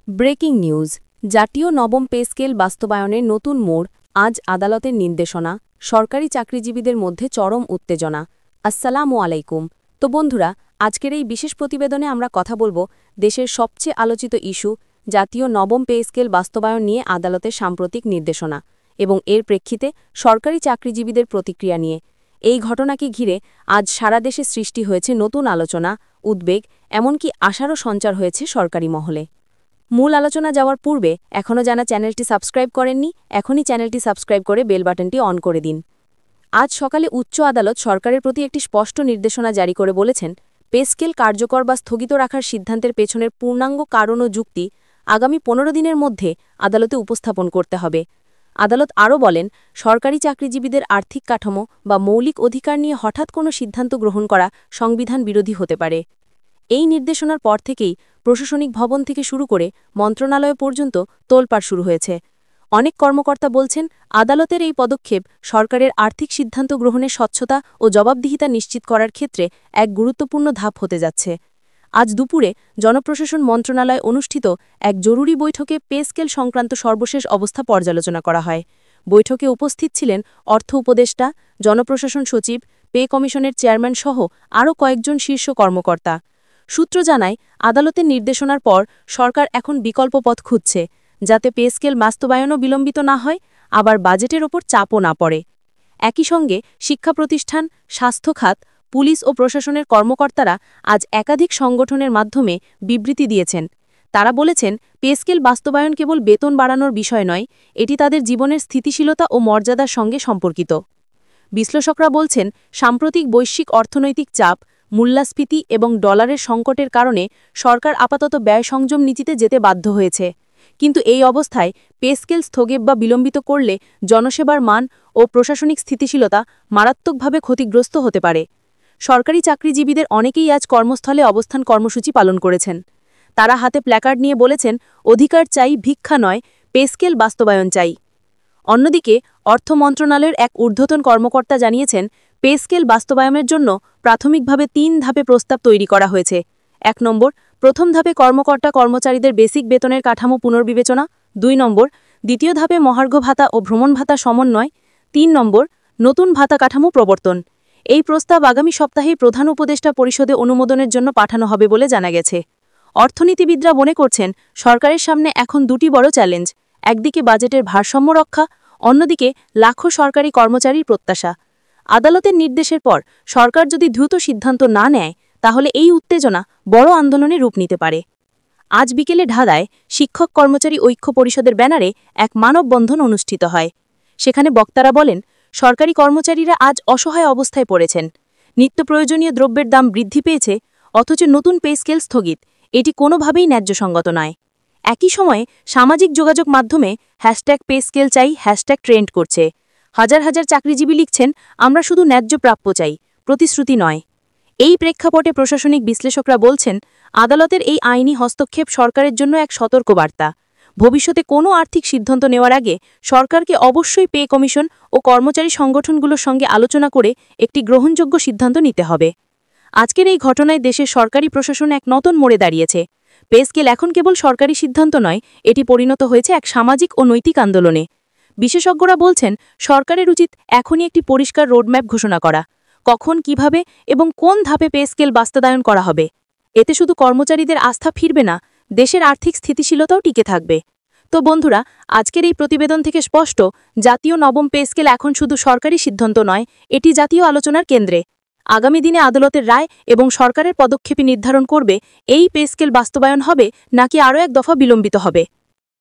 Breaking news. জাতীয় নবম pay scale বাস্তবায়নের নতুন মোড়, আজ আদালতের নির্দেশনা, সরকারি চাকরিজীবীদের মধ্যে চরম উত্তেজনা। আসসালামু আলাইকুম। তো বন্ধুরা, আজকের এই বিশেষ প্রতিবেদনে আমরা কথা বলবো দেশের সবচেয়ে আলোচিত ইস্যু, জাতীয় নবম পে স্কেল বাস্তবায়ন নিয়ে আদালতের সাম্প্রতিক নির্দেশনা এবং এর প্রেক্ষিতে সরকারি চাকরিজীবীদের প্রতিক্রিয়া নিয়ে। এই ঘটনাকে ঘিরে আজ সারা দেশে সৃষ্টি হয়েছে নতুন আলোচনা, উদ্বেগ, এমনকি আশারও সঞ্চার হয়েছে সরকারি মহলে। মূল আলোচনা যাওয়ার পূর্বে এখনও যারা চ্যানেলটি সাবস্ক্রাইব করেননি, এখনই চ্যানেলটি সাবস্ক্রাইব করে বেল বাটনটি অন করে দিন। আজ সকালে উচ্চ আদালত সরকারের প্রতি একটি স্পষ্ট নির্দেশনা জারি করে বলেছেন, পে স্কেল কার্যকর বা স্থগিত রাখার সিদ্ধান্তের পেছনের পূর্ণাঙ্গ কারণ ও যুক্তি আগামী ১৫ দিনের মধ্যে আদালতে উপস্থাপন করতে হবে। আদালত আরও বলেন, সরকারি চাকরিজীবীদের আর্থিক কাঠামো বা মৌলিক অধিকার নিয়ে হঠাৎ কোনো সিদ্ধান্ত গ্রহণ করা সংবিধান বিরোধী হতে পারে। এই নির্দেশনার পর থেকেই প্রশাসনিক ভবন থেকে শুরু করে মন্ত্রণালয় পর্যন্ত তোলপাড় শুরু হয়েছে। অনেক কর্মকর্তা বলছেন, আদালতের এই পদক্ষেপ সরকারের আর্থিক সিদ্ধান্ত গ্রহণের স্বচ্ছতা ও জবাবদিহিতা নিশ্চিত করার ক্ষেত্রে এক গুরুত্বপূর্ণ ধাপ হতে যাচ্ছে। আজ দুপুরে জনপ্রশাসন মন্ত্রণালয়ে অনুষ্ঠিত এক জরুরি বৈঠকে পে স্কেল সংক্রান্ত সর্বশেষ অবস্থা পর্যালোচনা করা হয়। বৈঠকে উপস্থিত ছিলেন অর্থ উপদেষ্টা, জনপ্রশাসন সচিব, পে কমিশনের চেয়ারম্যান সহ আরও কয়েকজন শীর্ষ কর্মকর্তা। সূত্র জানায়, আদালতের নির্দেশনার পর সরকার এখন বিকল্প পথ খুঁজছে, যাতে পে স্কেল বাস্তবায়নও বিলম্বিত না হয়, আবার বাজেটের ওপর চাপও না পড়ে। একই সঙ্গে শিক্ষা প্রতিষ্ঠান, স্বাস্থ্য খাত, পুলিশ ও প্রশাসনের কর্মকর্তারা আজ একাধিক সংগঠনের মাধ্যমে বিবৃতি দিয়েছেন। তারা বলেছেন, পে স্কেল বাস্তবায়ন কেবল বেতন বাড়ানোর বিষয় নয়, এটি তাদের জীবনের স্থিতিশীলতা ও মর্যাদার সঙ্গে সম্পর্কিত। বিশ্লেষকরা বলছেন, সাম্প্রতিক বৈশ্বিক অর্থনৈতিক চাপ, মূল্যস্ফীতি এবং ডলারের সংকটের কারণে সরকার আপাতত ব্যয় সংযম নীতিতে যেতে বাধ্য হয়েছে। কিন্তু এই অবস্থায় পে স্কেল স্থগিত বা বিলম্বিত করলে জনসেবার মান ও প্রশাসনিক স্থিতিশীলতা মারাত্মকভাবে ক্ষতিগ্রস্ত হতে পারে। সরকারি চাকরিজীবীদের অনেকেই আজ কর্মস্থলে অবস্থান কর্মসূচি পালন করেছেন। তারা হাতে প্ল্যাকার্ড নিয়ে বলেছেন, অধিকার চাই, ভিক্ষা নয়, পে স্কেল বাস্তবায়ন চাই। অন্যদিকে অর্থ মন্ত্রণালয়ের এক ঊর্ধ্বতন কর্মকর্তা জানিয়েছেন, পে স্কেল বাস্তবায়নের জন্য প্রাথমিকভাবে ৩ ধাপে প্রস্তাব তৈরি করা হয়েছে। ১ নম্বর, প্রথম ধাপে কর্মকর্তা-কর্মচারীদের বেসিক বেতনের কাঠামো পুনর্বিবেচনা। ২ নম্বর, দ্বিতীয় ধাপে মহার্ঘ ভাতা ও ভ্রমণ ভাতা সমন্বয়। ৩ নম্বর, নতুন ভাতা কাঠামো প্রবর্তন। এই প্রস্তাব আগামী সপ্তাহেই প্রধান উপদেষ্টা পরিষদে অনুমোদনের জন্য পাঠানো হবে বলে জানা গেছে। অর্থনীতিবিদরা মনে করছেন, সরকারের সামনে এখন দুটি বড় চ্যালেঞ্জ, একদিকে বাজেটের ভারসাম্য রক্ষা, অন্যদিকে লাখো সরকারি কর্মচারীর প্রত্যাশা। আদালতের নির্দেশের পর সরকার যদি দ্রুত সিদ্ধান্ত না নেয়, তাহলে এই উত্তেজনা বড় আন্দোলনে রূপ নিতে পারে। আজ বিকেলে ঢাকায় শিক্ষক কর্মচারী ঐক্য পরিষদের ব্যানারে এক মানববন্ধন অনুষ্ঠিত হয়। সেখানে বক্তারা বলেন, সরকারি কর্মচারীরা আজ অসহায় অবস্থায় পড়েছেন। নিত্য প্রয়োজনীয় দ্রব্যের দাম বৃদ্ধি পেয়েছে, অথচ নতুন পে স্কেল স্থগিত, এটি কোনোভাবেই ন্যায্যসঙ্গত নয়। একই সময়ে সামাজিক যোগাযোগ মাধ্যমে #পে স্কেল চাই ট্রেন্ড করছে। হাজার হাজার চাকরিজীবী লিখছেন, আমরা শুধু ন্যায্য প্রাপ্য চাই, প্রতিশ্রুতি নয়। এই প্রেক্ষাপটে প্রশাসনিক বিশ্লেষকরা বলছেন, আদালতের এই আইনি হস্তক্ষেপ সরকারের জন্য এক সতর্কবার্তা। ভবিষ্যতে কোনো আর্থিক সিদ্ধান্ত নেওয়ার আগে সরকারকে অবশ্যই পে কমিশন ও কর্মচারী সংগঠনগুলোর সঙ্গে আলোচনা করে একটি গ্রহণযোগ্য সিদ্ধান্ত নিতে হবে। আজকের এই ঘটনায় দেশের সরকারি প্রশাসন এক নতুন মোড়ে দাঁড়িয়েছে। পে স্কেল এখন কেবল সরকারি সিদ্ধান্ত নয়, এটি পরিণত হয়েছে এক সামাজিক ও নৈতিক আন্দোলনে। বিশেষজ্ঞরা বলছেন, সরকারের উচিত এখনই একটি পরিষ্কার রোডম্যাপ ঘোষণা করা, কখন, কিভাবে এবং কোন ধাপে পে স্কেল বাস্তবায়ন করা হবে। এতে শুধু কর্মচারীদের আস্থা ফিরবে না, দেশের আর্থিক স্থিতিশীলতাও টিকে থাকবে। তো বন্ধুরা, আজকের এই প্রতিবেদন থেকে স্পষ্ট, জাতীয় নবম পে স্কেল এখন শুধু সরকারি সিদ্ধান্ত নয়, এটি জাতীয় আলোচনার কেন্দ্রে। আগামী দিনে আদালতের রায় এবং সরকারের পদক্ষেপই নির্ধারণ করবে এই পে স্কেল বাস্তবায়ন হবে নাকি আরও এক দফা বিলম্বিত হবে।